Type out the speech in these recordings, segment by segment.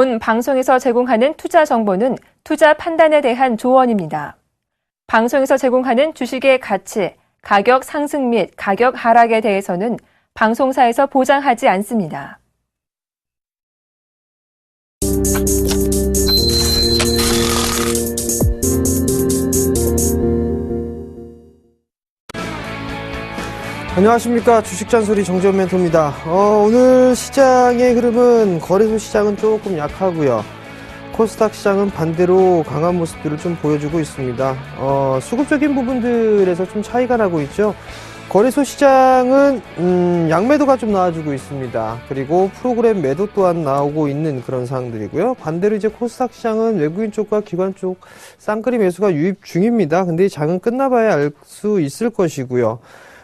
본 방송에서 제공하는 투자 정보는 투자 판단에 대한 조언입니다. 방송에서 제공하는 주식의 가치, 가격 상승 및 가격 하락에 대해서는 방송사에서 보장하지 않습니다. 안녕하십니까. 주식잔소리 정재훈 멘토입니다. 오늘 시장의 흐름은 거래소 시장은 조금 약하고요. 코스닥 시장은 반대로 강한 모습들을 좀 보여주고 있습니다. 수급적인 부분들에서 좀 차이가 나고 있죠. 거래소 시장은 양매도가 좀 나와주고 있습니다. 그리고 프로그램 매도 또한 나오고 있는 그런 상황들이고요. 반대로 이제 코스닥 시장은 외국인 쪽과 기관 쪽 쌍끌이 매수가 유입 중입니다. 근데 이 장은 끝나봐야 알 수 있을 것이고요.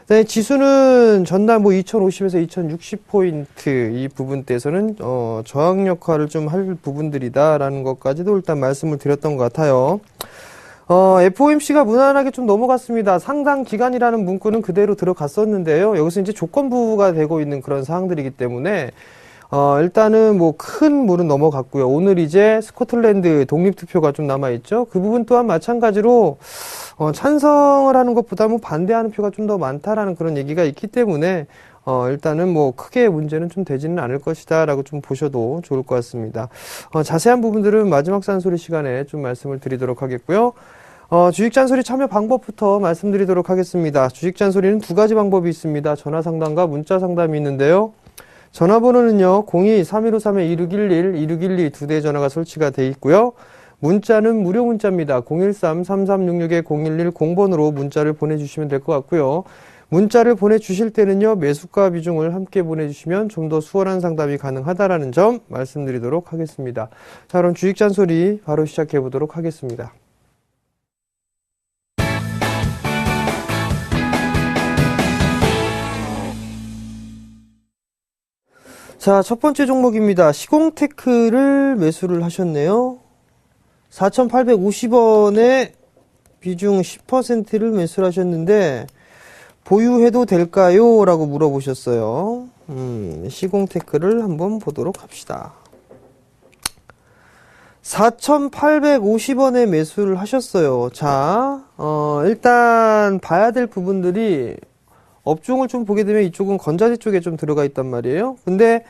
네, 지수는 전날 2050에서 2060포인트 이 부분대에서는 저항 역할을 좀 할 부분들이다라는 것까지도 일단 말씀을 드렸던 것 같아요. FOMC가 무난하게 좀 넘어갔습니다. 상당 기간이라는 문구는 그대로 들어갔었는데요. 여기서 이제 조건부가 되고 있는 그런 사항들이기 때문에 일단은 큰 물은 넘어갔고요. 오늘 이제 스코틀랜드 독립투표가 좀 남아있죠. 그 부분 또한 마찬가지로 찬성을 하는 것보다 반대하는 표가 좀 더 많다라는 그런 얘기가 있기 때문에 일단은 크게 문제는 좀 되지는 않을 것이다 라고 좀 보셔도 좋을 것 같습니다. 자세한 부분들은 마지막 잔소리 시간에 좀 말씀을 드리도록 하겠고요. 주식잔소리 참여 방법부터 말씀드리도록 하겠습니다. 주식잔소리는 두 가지 방법이 있습니다. 전화 상담과 문자 상담이 있는데요. 전화번호는요, 02-3153-2611, 2612 두 대의 전화가 설치가 되어 있고요. 문자는 무료 문자입니다. 013-3366-0110 0번으로 문자를 보내주시면 될 것 같고요. 문자를 보내주실 때는요, 매수가 비중을 함께 보내주시면 좀 더 수월한 상담이 가능하다라는 점 말씀드리도록 하겠습니다. 자, 그럼 주식잔소리 바로 시작해 보도록 하겠습니다. 자, 첫 번째 종목입니다. 시공테크를 매수를 하셨네요. 4,850원에 비중 10%를 매수를 하셨는데 보유해도 될까요? 라고 물어보셨어요. 시공테크를 한번 보도록 합시다. 4,850원에 매수를 하셨어요. 자, 일단 봐야 될 부분들이 업종을 좀 보게 되면 이쪽은 건자재 쪽에 좀 들어가 있단 말이에요. 근데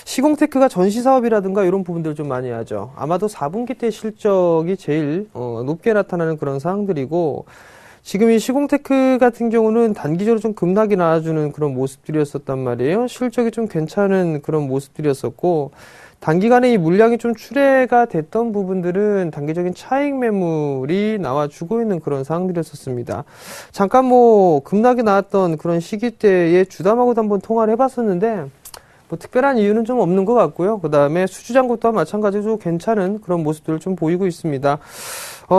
시공테크가 전시사업이라든가 이런 부분들을 좀 많이 하죠. 아마도 4분기 때 실적이 제일 높게 나타나는 그런 상황들이고, 지금 이 시공테크 같은 경우는 단기적으로 좀 급락이 나와주는 그런 모습들이었었단 말이에요. 실적이 좀 괜찮은 그런 모습들이었었고, 단기간에 이 물량이 좀 출회가 됐던 부분들은 단기적인 차익 매물이 나와주고 있는 그런 상황들이었었습니다. 잠깐 급락이 나왔던 그런 시기 때에 주담하고도 한번 통화를 해봤었는데 특별한 이유는 좀 없는 것 같고요. 그 다음에 수주잔고 또한 마찬가지로 괜찮은 그런 모습들을 좀 보이고 있습니다.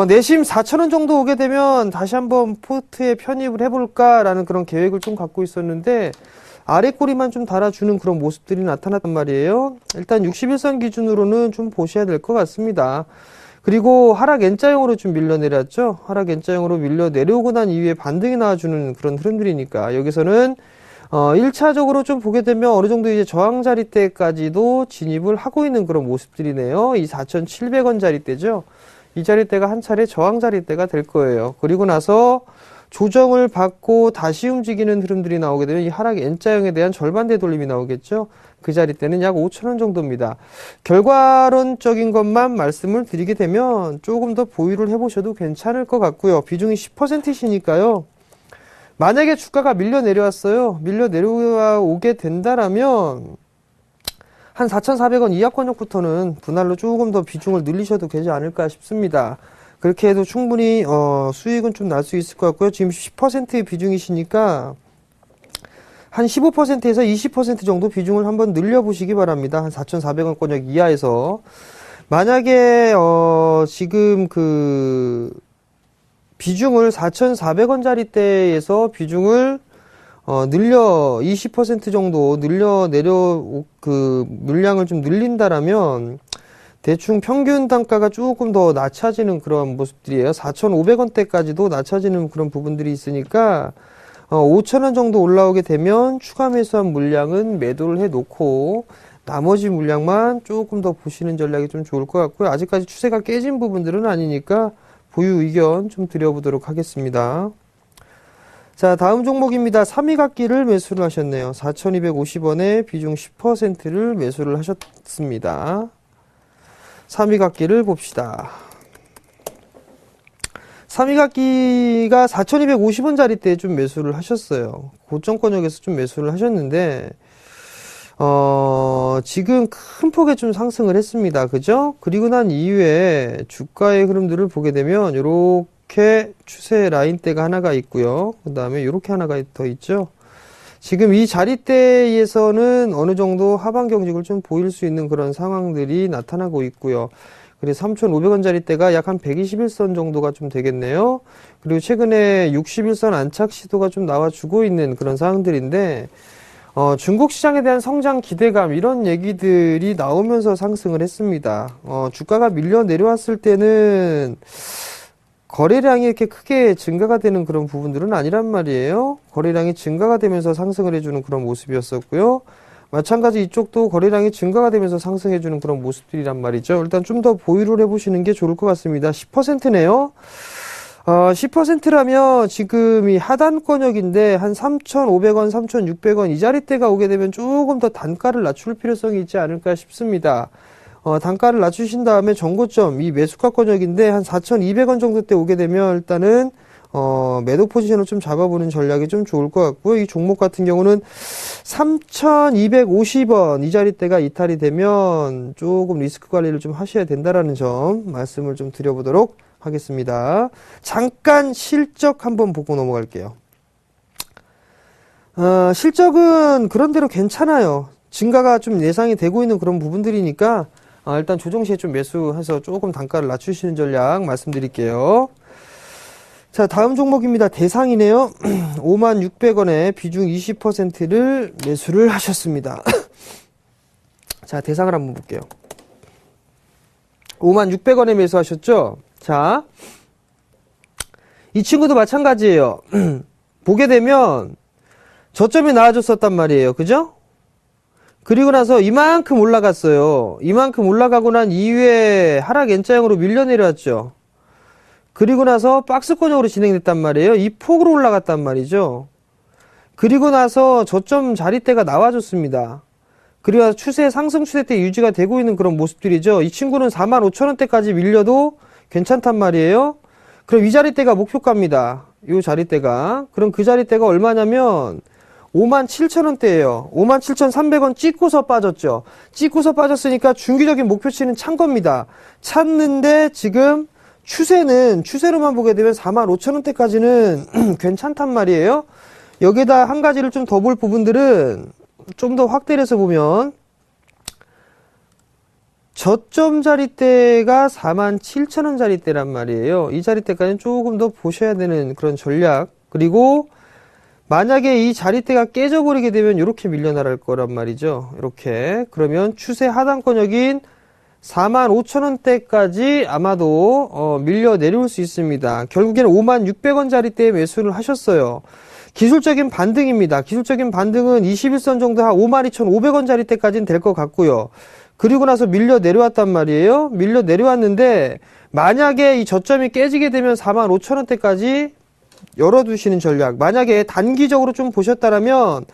내심 4,000원 정도 오게 되면 다시 한번 포트에 편입을 해볼까라는 그런 계획을 좀 갖고 있었는데 아래 꼬리만 좀 달아주는 그런 모습들이 나타났단 말이에요. 일단 61선 기준으로는 좀 보셔야 될 것 같습니다. 그리고 하락 N자형으로 좀 밀려내렸죠. 하락 N자형으로 밀려 내려오고 난 이후에 반등이 나와주는 그런 흐름들이니까 여기서는 1차적으로 좀 보게 되면 어느 정도 이제 저항 자리대까지도 진입을 하고 있는 그런 모습들이네요. 이 4,700원 자리대죠. 이 자리대가 한 차례 저항 자리대가 될 거예요. 그리고 나서 조정을 받고 다시 움직이는 흐름들이 나오게 되면 이 하락 N자형에 대한 절반 되돌림이 나오겠죠. 그 자리대는 약 5,000원 정도입니다. 결과론적인 것만 말씀을 드리게 되면 조금 더 보유를 해보셔도 괜찮을 것 같고요. 비중이 10%이시니까요. 만약에 주가가 밀려 내려왔어요. 밀려 내려오게 된다라면 한 4,400원 이하권역부터는 분할로 조금 더 비중을 늘리셔도 되지 않을까 싶습니다. 그렇게 해도 충분히 수익은 좀 날 수 있을 것 같고요. 지금 10%의 비중이시니까 한 15%에서 20% 정도 비중을 한번 늘려보시기 바랍니다. 한 4,400원권역 이하에서. 만약에 지금 비중을 4,400원짜리대에서 비중을 늘려 20% 정도 물량을 좀 늘린다라면 대충 평균 단가가 조금 더 낮아지는 그런 모습들이에요. 4,500원대까지도 낮아지는 그런 부분들이 있으니까 5,000원 정도 올라오게 되면 추가 매수한 물량은 매도를 해 놓고 나머지 물량만 조금 더 보시는 전략이 좀 좋을 것 같고요. 아직까지 추세가 깨진 부분들은 아니니까 보유 의견 좀 드려보도록 하겠습니다. 자, 다음 종목입니다. 삼위각기를 매수를 하셨네요. 4,250원에 비중 10%를 매수를 하셨습니다. 삼위각기를 봅시다. 삼위각기가 4,250원짜리 때 좀 매수를 하셨어요. 고점권역에서 좀 매수를 하셨는데, 지금 큰 폭에 좀 상승을 했습니다. 그죠? 그리고 난 이후에 주가의 흐름들을 보게 되면, 요렇게 추세 라인대가 하나가 있고요. 그 다음에 요렇게 하나가 더 있죠. 지금 이 자리대에서는 어느 정도 하방 경직을 좀 보일 수 있는 그런 상황들이 나타나고 있고요. 그래서 3,500원짜리 대가 약 한 121선 정도가 좀 되겠네요. 그리고 최근에 61선 안착 시도가 좀 나와주고 있는 그런 상황들인데, 중국 시장에 대한 성장 기대감, 이런 얘기들이 나오면서 상승을 했습니다. 주가가 밀려 내려왔을 때는 거래량이 이렇게 크게 증가가 되는 그런 부분들은 아니란 말이에요. 거래량이 증가가 되면서 상승을 해주는 그런 모습이었었고요. 마찬가지 이쪽도 거래량이 증가가 되면서 상승해주는 그런 모습들이란 말이죠. 일단 좀 더 보유를 해보시는 게 좋을 것 같습니다. 10%네요. 10%라면 지금 이 하단권역인데 한 3,500원, 3,600원 이 자리대가 오게 되면 조금 더 단가를 낮출 필요성이 있지 않을까 싶습니다. 단가를 낮추신 다음에 정고점, 이 매수가권역인데 한 4,200원 정도 때 오게 되면 일단은 매도 포지션을 좀 잡아보는 전략이 좀 좋을 것 같고요. 이 종목 같은 경우는 3,250원 이 자리대가 이탈이 되면 조금 리스크 관리를 좀 하셔야 된다라는 점 말씀을 좀 드려보도록 하겠습니다. 잠깐 실적 한번 보고 넘어갈게요. 실적은 그런대로 괜찮아요. 증가가 좀 예상이 되고 있는 그런 부분들이니까 일단 조정 시에 좀 매수해서 조금 단가를 낮추시는 전략 말씀드릴게요. 자, 다음 종목입니다. 대상이네요. 56,600원에 비중 20%를 매수를 하셨습니다. 자, 대상을 한번 볼게요. 56,600원에 매수하셨죠? 자, 이 친구도 마찬가지예요. 보게 되면 저점이 나와줬었단 말이에요. 그죠? 그리고 나서 이만큼 올라갔어요. 이만큼 올라가고 난 이후에 하락 N자형으로 밀려 내려왔죠. 그리고 나서 박스권역으로 진행됐단 말이에요. 이 폭으로 올라갔단 말이죠. 그리고 나서 저점 자리대가 나와줬습니다. 그리고 나서 상승 추세 때 유지가 되고 있는 그런 모습들이죠. 이 친구는 45,000원대까지 밀려도 괜찮단 말이에요. 그럼 이 자리대가 목표가입니다. 이 자리대가. 그럼 그 자리대가 얼마냐면 57,000원대예요. 57,300원 찍고서 빠졌죠. 찍고서 빠졌으니까 중기적인 목표치는 찬 겁니다. 찼는데 지금 추세로만 보게 되면 45,000원대까지는 괜찮단 말이에요. 여기다 한 가지를 좀 더 볼 부분들은 좀 더 확대를 해서 보면 저점 자리대가 47,000원 자리대란 말이에요. 이 자리대까지는 조금 더 보셔야 되는 그런 전략. 그리고 만약에 이 자리대가 깨져버리게 되면 이렇게 밀려나갈 거란 말이죠. 이렇게. 그러면 추세 하단권역인 45,000원대까지 아마도 밀려 내려올 수 있습니다. 결국에는 56,600원 자리대에 매수를 하셨어요. 기술적인 반등입니다. 기술적인 반등은 21선 정도 한 52,500원 자리대까지는 될 것 같고요. 그리고 나서 밀려 내려왔단 말이에요. 밀려 내려왔는데 만약에 이 저점이 깨지게 되면 45,000원대까지 열어두시는 전략. 만약에 단기적으로 좀 보셨다라면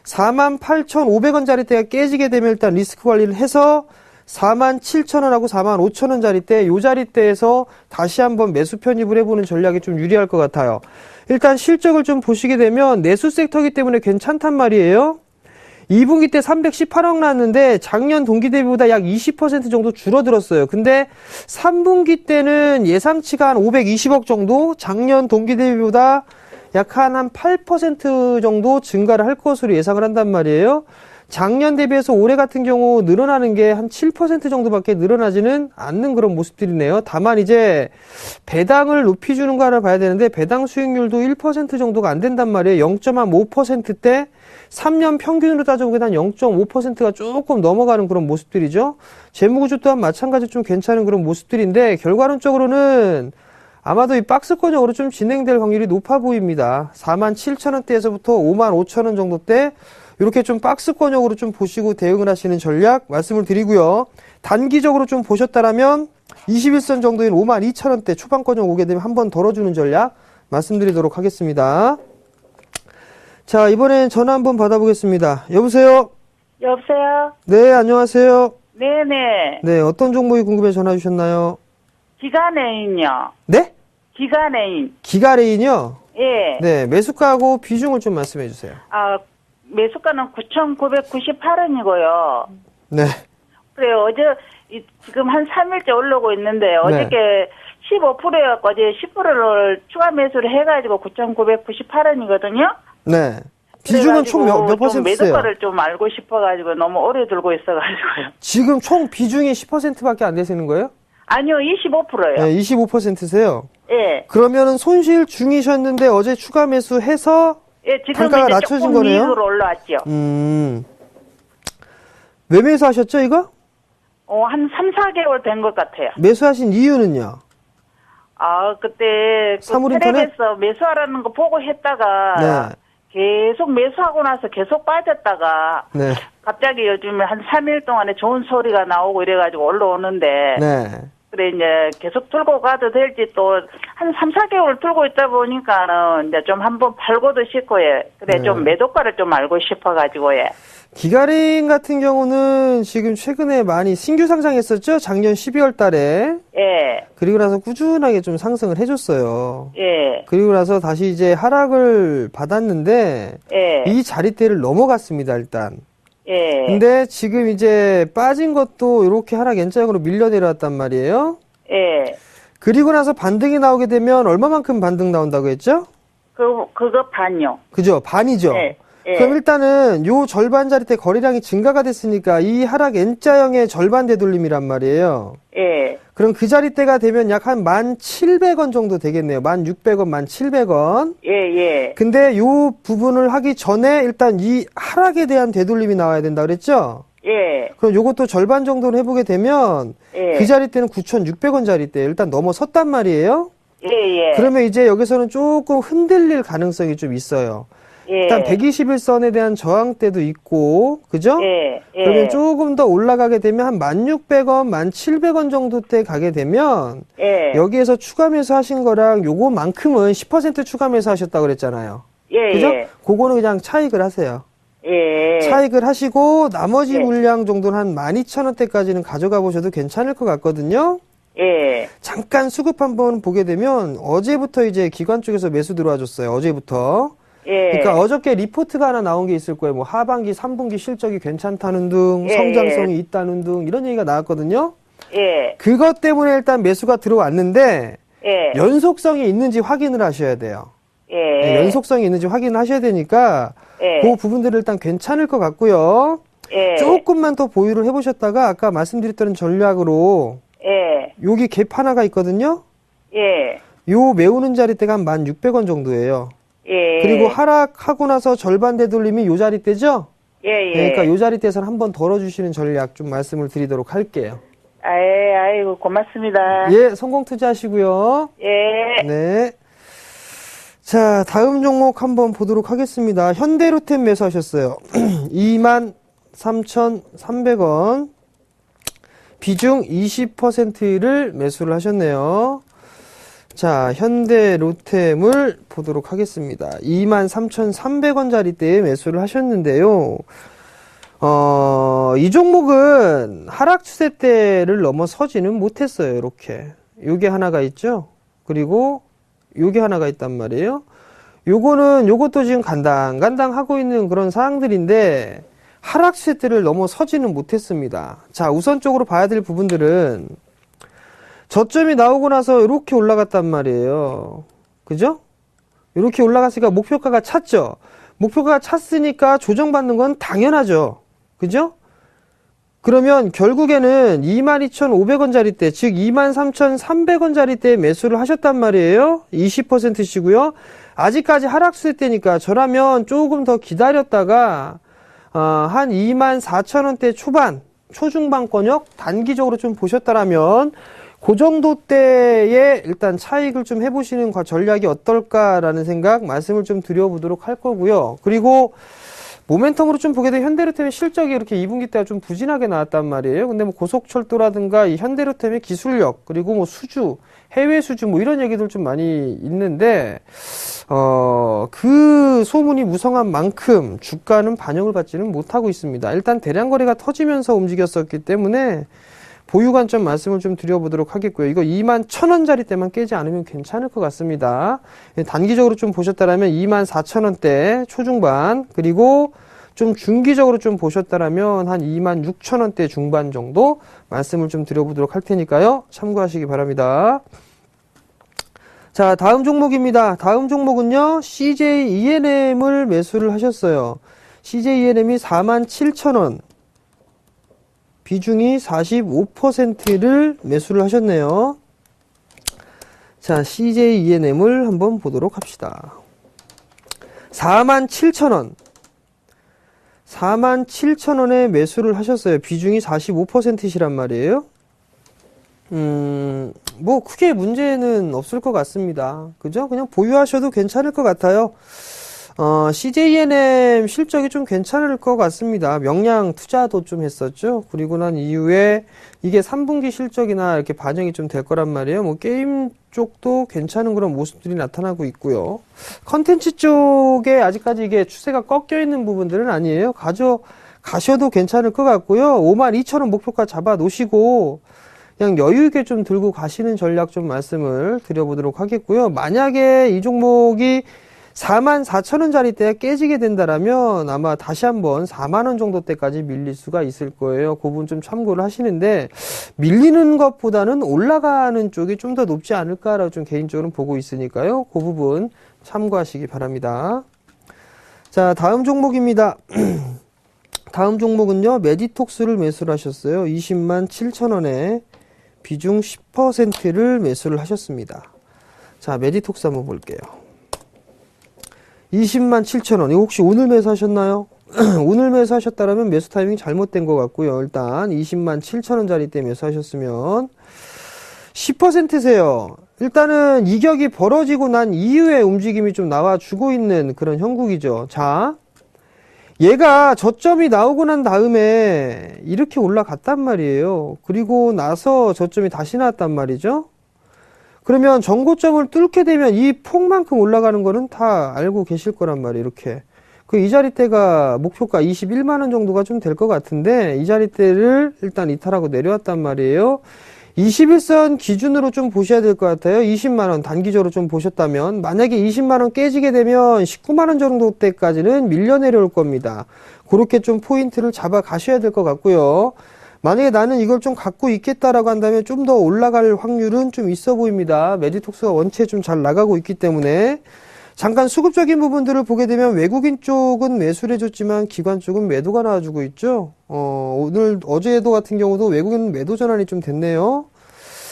48,500원 자리대가 깨지게 되면 일단 리스크 관리를 해서 47,000원하고 45,000원 자리대, 요 자리대에서 다시 한번 매수 편입을 해보는 전략이 좀 유리할 것 같아요. 일단 실적을 좀 보시게 되면 내수 섹터이기 때문에 괜찮단 말이에요. 2분기 때 318억 나왔는데 작년 동기 대비보다 약 20% 정도 줄어들었어요. 근데 3분기 때는 예상치가 한 520억 정도, 작년 동기 대비보다 약 한 8% 정도 증가를 할 것으로 예상을 한단 말이에요. 작년 대비해서 올해 같은 경우 늘어나는 게 한 7% 정도밖에 늘어나지는 않는 그런 모습들이네요. 다만 이제 배당을 높이 주는 거를 봐야 되는데 배당 수익률도 1% 정도가 안 된단 말이에요. 0.5%대 3년 평균으로 따져보면 한 0.5%가 조금 넘어가는 그런 모습들이죠. 재무구조 또한 마찬가지로 좀 괜찮은 그런 모습들인데 결과론적으로는 아마도 이 박스권역으로 좀 진행될 확률이 높아 보입니다. 47,000원대에서부터 55,000원 정도대 이렇게 좀 박스권역으로 좀 보시고 대응을 하시는 전략 말씀을 드리고요. 단기적으로 좀 보셨다라면 21선 정도인 52,000원대 초반권역 오게 되면 한 번 덜어주는 전략 말씀드리도록 하겠습니다. 자, 이번엔 전화 한번 받아보겠습니다. 여보세요? 여보세요? 네, 안녕하세요. 네네. 네, 어떤 종목이 궁금해 전화 주셨나요? 기가레인요. 네? 기가레인. 기가레인이요? 예. 네, 매수가하고 비중을 좀 말씀해 주세요. 아, 매수가는 9,998원이고요. 네. 그래요. 지금 한 3일째 올라오고 있는데, 어저께 15%였고, 어제 10%를 추가 매수를 해가지고 9,998원이거든요. 네. 비중은 총 몇 퍼센트세요? 매도가를 좀 알고 싶어가지고 너무 오래 들고 있어가지고요. 지금 총 비중이 10%밖에 안 되시는 거예요? 아니요, 25%요. 네, 25%세요. 예. 그러면은 손실 중이셨는데 어제 추가 매수해서 예, 지금 단가가 이제 낮춰진 조금 거네요? 미국으로 올라왔죠. 왜 매수하셨죠, 이거? 한 3, 4개월 된 것 같아요. 매수하신 이유는요? 아, 그때 사물인터넷? 텔레비에서 매수하라는 거 보고 했다가 네. 계속 매수하고 나서 계속 빠졌다가 네. 갑자기 요즘에 한 3일 동안에 좋은 소리가 나오고 이래가지고 올라오는데 네. 그래 이제 계속 들고 가도 될지 또 한 3, 4개월 들고 있다 보니까는 이제 좀 한번 팔고도 싶고 예. 그래 네. 좀 매도가를 좀 알고 싶어가지고 예. 기가린 같은 경우는 지금 최근에 많이 신규 상장했었죠? 작년 12월 달에. 예. 그리고 나서 꾸준하게 좀 상승을 해줬어요. 예. 그리고 나서 다시 이제 하락을 받았는데, 예. 이 자리대를 넘어갔습니다, 일단. 예. 근데 지금 이제 빠진 것도 이렇게 하락 N자형으로 밀려 내려왔단 말이에요. 예. 그리고 나서 반등이 나오게 되면 얼마만큼 반등 나온다고 했죠? 그거 반요. 그죠? 반이죠? 예. 예. 그럼 일단은 요 절반 자리대 거래량이 증가가 됐으니까 이 하락 N자형의 절반 되돌림이란 말이에요. 예. 그럼 그 자리대가 되면 약 한 1,700원 정도 되겠네요. 1,600원, 1,700원. 예, 예. 근데 요 부분을 하기 전에 일단 이 하락에 대한 되돌림이 나와야 된다 그랬죠? 예. 그럼 요것도 절반 정도는 해보게 되면 예. 그 자리대는 9,600원 자리대 일단 넘어섰단 말이에요. 예, 예. 그러면 이제 여기서는 조금 흔들릴 가능성이 좀 있어요. 예. 일단 121선에 대한 저항대도 있고, 그죠? 예. 예. 그러면 조금 더 올라가게 되면 한 1,600원, 1,700원 정도 때 가게 되면 예. 여기에서 추가 매수 하신 거랑 요거만큼은 10% 추가 매수 하셨다고 그랬잖아요. 예. 그죠? 예. 그거는 그냥 차익을 하세요. 예. 차익을 하시고 나머지 예. 물량 정도는 한 12,000원대까지는 가져가 보셔도 괜찮을 것 같거든요. 예. 잠깐 수급 한번 보게 되면 어제부터 이제 기관 쪽에서 매수 들어와 줬어요. 어제부터. 예. 그러니까 어저께 리포트가 하나 나온 게 있을 거예요. 뭐 하반기, 3분기 실적이 괜찮다는 등, 예. 성장성이 있다는 등 이런 얘기가 나왔거든요. 예. 그것 때문에 일단 매수가 들어왔는데 예. 연속성이 있는지 확인을 하셔야 돼요. 예. 네, 연속성이 있는지 확인을 하셔야 되니까 예. 그 부분들은 일단 괜찮을 것 같고요. 예. 조금만 더 보유를 해보셨다가 아까 말씀드렸던 전략으로 예. 여기 갭 하나가 있거든요. 예. 요 메우는 자리대가 한 1,600원 정도예요. 예. 그리고 하락하고 나서 절반 되돌림이 요 자리대죠? 예. 예. 그러니까 요 자리대에서는 한번 덜어주시는 전략 좀 말씀을 드리도록 할게요. 아이고, 고맙습니다. 예, 성공 투자하시고요. 예. 네. 자, 다음 종목 한번 보도록 하겠습니다. 현대로템 매수하셨어요. 23,300원. 비중 20%를 매수를 하셨네요. 자, 현대로템을 보도록 하겠습니다. 23,300원짜리대에 매수를 하셨는데요. 이 종목은 하락 추세대를 넘어서지는 못했어요. 이렇게. 요게 하나가 있죠. 그리고 요게 하나가 있단 말이에요. 요것도 지금 간당 하고 있는 그런 사항들인데 하락 추세대를 넘어서지는 못했습니다. 자, 우선적으로 봐야 될 부분들은 저점이 나오고 나서 이렇게 올라갔단 말이에요. 그죠? 이렇게 올라갔으니까 목표가가 찼죠. 목표가가 찼으니까 조정받는 건 당연하죠. 그죠? 그러면 결국에는 22,500원짜리대, 즉 23,300원짜리대에 매수를 하셨단 말이에요. 20%시고요. 아직까지 하락 추세대니까 저라면 조금 더 기다렸다가 한 24,000원대 초반, 초중반권역 단기적으로 좀 보셨다라면 그 정도 때에 일단 차익을 좀 해보시는 전략이 어떨까라는 생각 말씀을 좀 드려보도록 할 거고요. 그리고 모멘텀으로 좀 보게 되면 현대로템의 실적이 이렇게 2분기 때가 좀 부진하게 나왔단 말이에요. 근데 뭐 고속철도라든가 이 현대로템의 기술력, 그리고 뭐 수주, 해외 수주 뭐 이런 얘기들 좀 많이 있는데, 그 소문이 무성한 만큼 주가는 반영을 받지는 못하고 있습니다. 일단 대량 거래가 터지면서 움직였었기 때문에 보유 관점 말씀을 좀 드려보도록 하겠고요. 이거 21,000원짜리 때만 깨지 않으면 괜찮을 것 같습니다. 단기적으로 좀 보셨다라면 24,000원대 초중반, 그리고 좀 중기적으로 좀 보셨다라면 한 26,000원대 중반 정도 말씀을 좀 드려보도록 할 테니까요. 참고하시기 바랍니다. 자, 다음 종목입니다. 다음 종목은요, CJ ENM을 매수를 하셨어요. CJ ENM이 47,000원. 비중이 45%를 매수를 하셨네요. 자, CJ ENM을 한번 보도록 합시다. 47,000원. 47,000원에 매수를 하셨어요. 비중이 45%시란 말이에요. 뭐 크게 문제는 없을 것 같습니다. 그죠? 그냥 보유하셔도 괜찮을 것 같아요. CJNM 실적이 좀 괜찮을 것 같습니다. 명량 투자도 좀 했었죠. 그리고 난 이후에 이게 3분기 실적이나 이렇게 반영이 좀 될 거란 말이에요. 뭐 게임 쪽도 괜찮은 그런 모습들이 나타나고 있고요. 컨텐츠 쪽에 아직까지 이게 추세가 꺾여 있는 부분들은 아니에요. 가셔도 괜찮을 것 같고요. 52,000원 목표가 잡아 놓으시고 그냥 여유있게 좀 들고 가시는 전략 좀 말씀을 드려보도록 하겠고요. 만약에 이 종목이 44,000원짜리 때 깨지게 된다라면 아마 다시 한번 4만원 정도 때까지 밀릴 수가 있을 거예요. 그 부분 좀 참고를 하시는데, 밀리는 것보다는 올라가는 쪽이 좀 더 높지 않을까라고 좀 개인적으로 보고 있으니까요. 그 부분 참고하시기 바랍니다. 자, 다음 종목입니다. 다음 종목은요, 메디톡스를 매수를 하셨어요. 207,000원에 비중 10%를 매수를 하셨습니다. 자, 메디톡스 한번 볼게요. 207,000원. 이거 혹시 오늘 매수하셨나요? 오늘 매수하셨다라면 매수 타이밍이 잘못된 것 같고요. 일단 207,000원짜리 때 매수하셨으면 10%세요. 일단은 이격이 벌어지고 난 이후에 움직임이 좀 나와주고 있는 그런 형국이죠. 자, 얘가 저점이 나오고 난 다음에 이렇게 올라갔단 말이에요. 그리고 나서 저점이 다시 나왔단 말이죠. 그러면 전고점을 뚫게 되면 이 폭만큼 올라가는 거는 다 알고 계실 거란 말이에요. 이렇게. 이 자리대가 목표가 21만원 정도가 좀 될 것 같은데, 이 자리대를 일단 이탈하고 내려왔단 말이에요. 21선 기준으로 좀 보셔야 될 것 같아요. 20만원 단기적으로 좀 보셨다면, 만약에 20만원 깨지게 되면 19만원 정도 때까지는 밀려 내려올 겁니다. 그렇게 좀 포인트를 잡아 가셔야 될 것 같고요. 만약에 나는 이걸 좀 갖고 있겠다라고 한다면 좀 더 올라갈 확률은 좀 있어 보입니다. 메디톡스가 원체 좀 잘 나가고 있기 때문에. 잠깐 수급적인 부분들을 보게 되면 외국인 쪽은 매수를 해줬지만 기관 쪽은 매도가 나와주고 있죠. 어제도 같은 경우도 외국인 매도 전환이 좀 됐네요.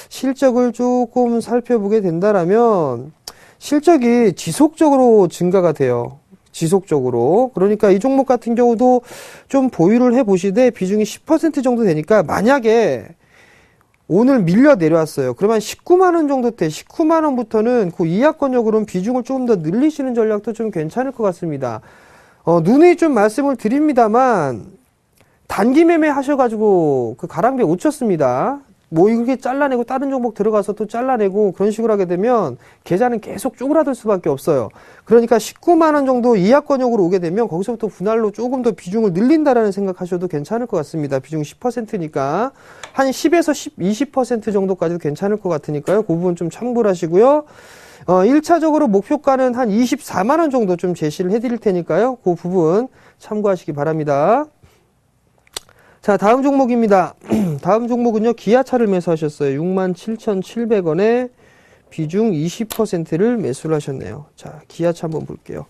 실적을 조금 살펴보게 된다라면 실적이 지속적으로 증가가 돼요. 지속적으로. 그러니까 이 종목 같은 경우도 좀 보유를 해보시되 비중이 10% 정도 되니까, 만약에 오늘 밀려 내려왔어요. 그러면 19만원 정도 때, 19만원부터는 그 이하권역으로는 비중을 조금 더 늘리시는 전략도 좀 괜찮을 것 같습니다. 누누이 좀 말씀을 드립니다만, 단기 매매 하셔가지고 그 가랑비에 못 쳤습니다. 뭐 이렇게 잘라내고 다른 종목 들어가서 또 잘라내고 그런 식으로 하게 되면 계좌는 계속 쪼그라들 수밖에 없어요. 그러니까 19만원 정도 이하권역으로 오게 되면 거기서부터 분할로 조금 더 비중을 늘린다라는 생각하셔도 괜찮을 것 같습니다. 비중 10%니까 한 10에서 20% 정도까지도 괜찮을 것 같으니까요. 그 부분 좀 참고를 하시고요. 1차적으로 목표가는 한 24만원 정도 좀 제시를 해드릴 테니까요. 그 부분 참고하시기 바랍니다. 자, 다음 종목입니다. 다음 종목은요, 기아차를 매수하셨어요. 67,700원에 비중 20%를 매수를 하셨네요. 자, 기아차 한번 볼게요.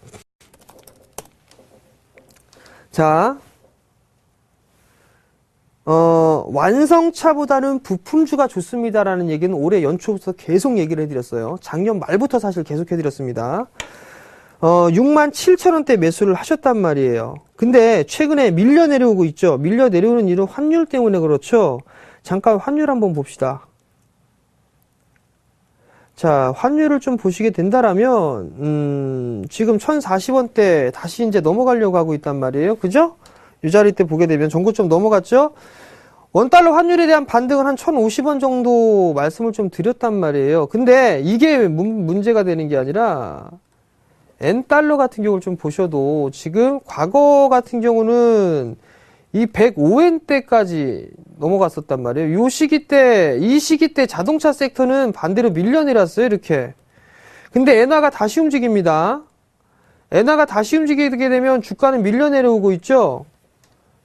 자, 완성차보다는 부품주가 좋습니다라는 얘기는 올해 연초부터 계속 얘기를 해드렸어요. 작년 말부터 사실 계속 해드렸습니다. 67,000원대 매수를 하셨단 말이에요. 근데 최근에 밀려 내려오고 있죠. 밀려 내려오는 이유는 환율 때문에 그렇죠. 잠깐 환율 한번 봅시다. 자, 환율을 좀 보시게 된다라면, 지금 1,040원대 다시 이제 넘어가려고 하고 있단 말이에요. 그죠? 이 자리 때 보게 되면 전고점 넘어갔죠? 원달러 환율에 대한 반등은 한 1,050원 정도 말씀을 좀 드렸단 말이에요. 근데 이게 문제가 되는 게 아니라, N달러 같은 경우를 좀 보셔도 지금 과거 같은 경우는 이 105엔대까지 넘어갔었단 말이에요. 이 시기 때 자동차 섹터는 반대로 밀려내렸어요, 이렇게. 근데 엔화가 다시 움직입니다. 엔화가 다시 움직이게 되면 주가는 밀려내려오고 있죠?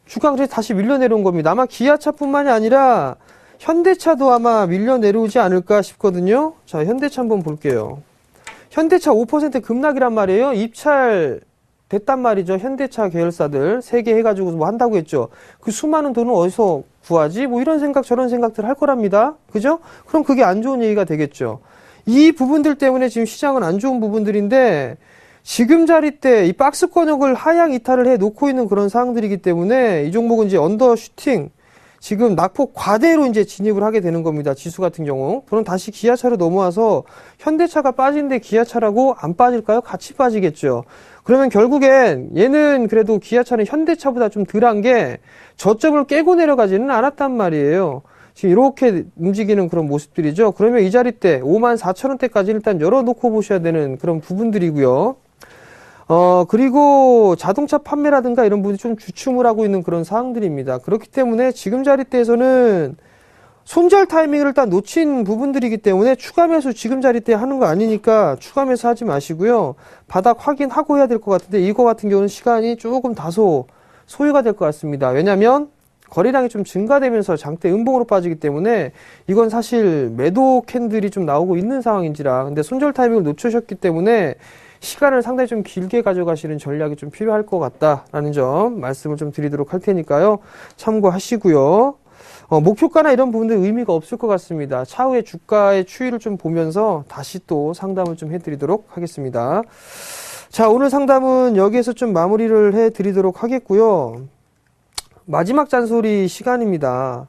주가가 그래서 다시 밀려내려온 겁니다. 아마 기아차뿐만이 아니라 현대차도 아마 밀려내려오지 않을까 싶거든요. 자, 현대차 한번 볼게요. 현대차 5% 급락이란 말이에요. 입찰 됐단 말이죠. 현대차 계열사들 3개 해가지고 뭐 한다고 했죠. 그 수많은 돈을 어디서 구하지? 뭐 이런 생각 저런 생각들 할 거랍니다. 그죠? 그럼 그게 안 좋은 얘기가 되겠죠. 이 부분들 때문에 지금 시장은 안 좋은 부분들인데 지금 자리 때 이 박스권역을 하향 이탈을 해 놓고 있는 그런 상황들이기 때문에 이 종목은 이제 언더슈팅 지금 낙폭 과대로 이제 진입을 하게 되는 겁니다. 지수 같은 경우. 그럼 다시 기아차로 넘어와서 현대차가 빠진데 기아차라고 안 빠질까요? 같이 빠지겠죠. 그러면 결국엔 얘는 그래도 기아차는 현대차보다 좀 덜한 게 저점을 깨고 내려가지는 않았단 말이에요. 지금 이렇게 움직이는 그런 모습들이죠. 그러면 이 자리 때 54,000원대까지 일단 열어놓고 보셔야 되는 그런 부분들이고요. 그리고 자동차 판매라든가 이런 부분이 좀 주춤을 하고 있는 그런 상황들입니다. 그렇기 때문에 지금 자리대에서는 손절 타이밍을 일단 놓친 부분들이기 때문에 추가 매수 지금 자리대 하는 거 아니니까 추가 매수 하지 마시고요. 바닥 확인하고 해야 될 것 같은데 이거 같은 경우는 시간이 조금 다소 소요가 될 것 같습니다. 왜냐면 거래량이 좀 증가되면서 장대 음봉으로 빠지기 때문에 이건 사실 매도 캔들이 좀 나오고 있는 상황인지라 근데 손절 타이밍을 놓치셨기 때문에 시간을 상당히 좀 길게 가져가시는 전략이 좀 필요할 것 같다라는 점 말씀을 좀 드리도록 할 테니까요. 참고하시고요. 목표가나 이런 부분들 의미가 없을 것 같습니다. 차후에 주가의 추이를 좀 보면서 다시 또 상담을 좀 해드리도록 하겠습니다. 자, 오늘 상담은 여기에서 좀 마무리를 해드리도록 하겠고요. 마지막 잔소리 시간입니다.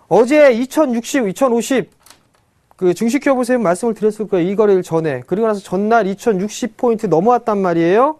어제 2060, 2050 그 증시 켜보세요 말씀을 드렸을 거예요. 이 거래일 전에. 그리고 나서 전날 2060포인트 넘어왔단 말이에요.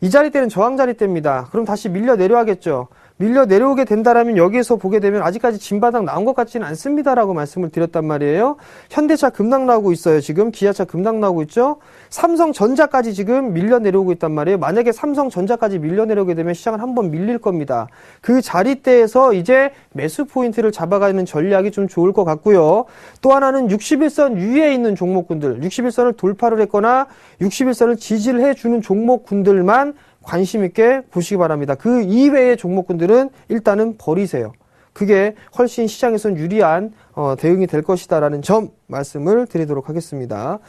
이 자리 때는 저항 자리 때입니다. 그럼 다시 밀려 내려가겠죠. 밀려 내려오게 된다라면 여기에서 보게 되면 아직까지 진바닥 나온 것 같지는 않습니다라고 말씀을 드렸단 말이에요. 현대차 급락 나오고 있어요. 지금 기아차 급락 나오고 있죠. 삼성전자까지 지금 밀려 내려오고 있단 말이에요. 만약에 삼성전자까지 밀려 내려오게 되면 시장은 한번 밀릴 겁니다. 그 자리대에서 이제 매수 포인트를 잡아가는 전략이 좀 좋을 것 같고요. 또 하나는 61선 위에 있는 종목군들, 61선을 돌파를 했거나 61선을 지지를 해주는 종목군들만 관심 있게 보시기 바랍니다. 그 이외의 종목군들은 일단은 버리세요. 그게 훨씬 시장에선 유리한 대응이 될 것이다라는 점 말씀을 드리도록 하겠습니다.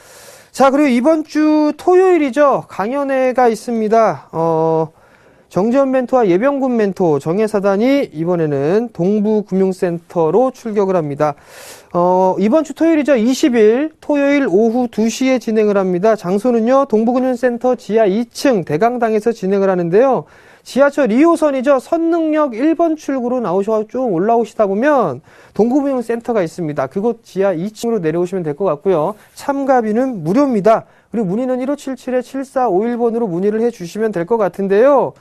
자, 그리고 이번 주 토요일이죠. 강연회가 있습니다. 정재현 멘토와 예병군 멘토 정예사단이 이번에는 동부금융센터로 출격을 합니다. 이번 주 토요일이죠. 20일 토요일 오후 2시에 진행을 합니다. 장소는요. 동부금융센터 지하 2층 대강당에서 진행을 하는데요. 지하철 2호선이죠. 선릉역 1번 출구로 나오셔서 쭉 올라오시다 보면 동부금융센터가 있습니다. 그곳 지하 2층으로 내려오시면 될 것 같고요. 참가비는 무료입니다. 그리고 문의는 1577-7451번으로 문의를 해주시면 될 것 같은데요.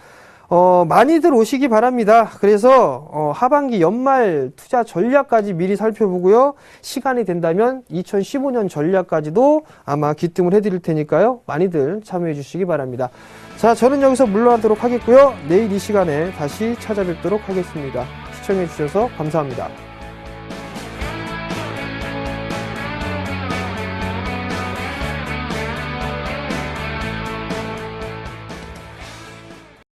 많이들 오시기 바랍니다. 그래서 하반기 연말 투자 전략까지 미리 살펴보고요. 시간이 된다면 2015년 전략까지도 아마 기뜸을 해드릴 테니까요. 많이들 참여해 주시기 바랍니다. 자, 저는 여기서 물러나도록 하겠고요. 내일 이 시간에 다시 찾아뵙도록 하겠습니다. 시청해 주셔서 감사합니다.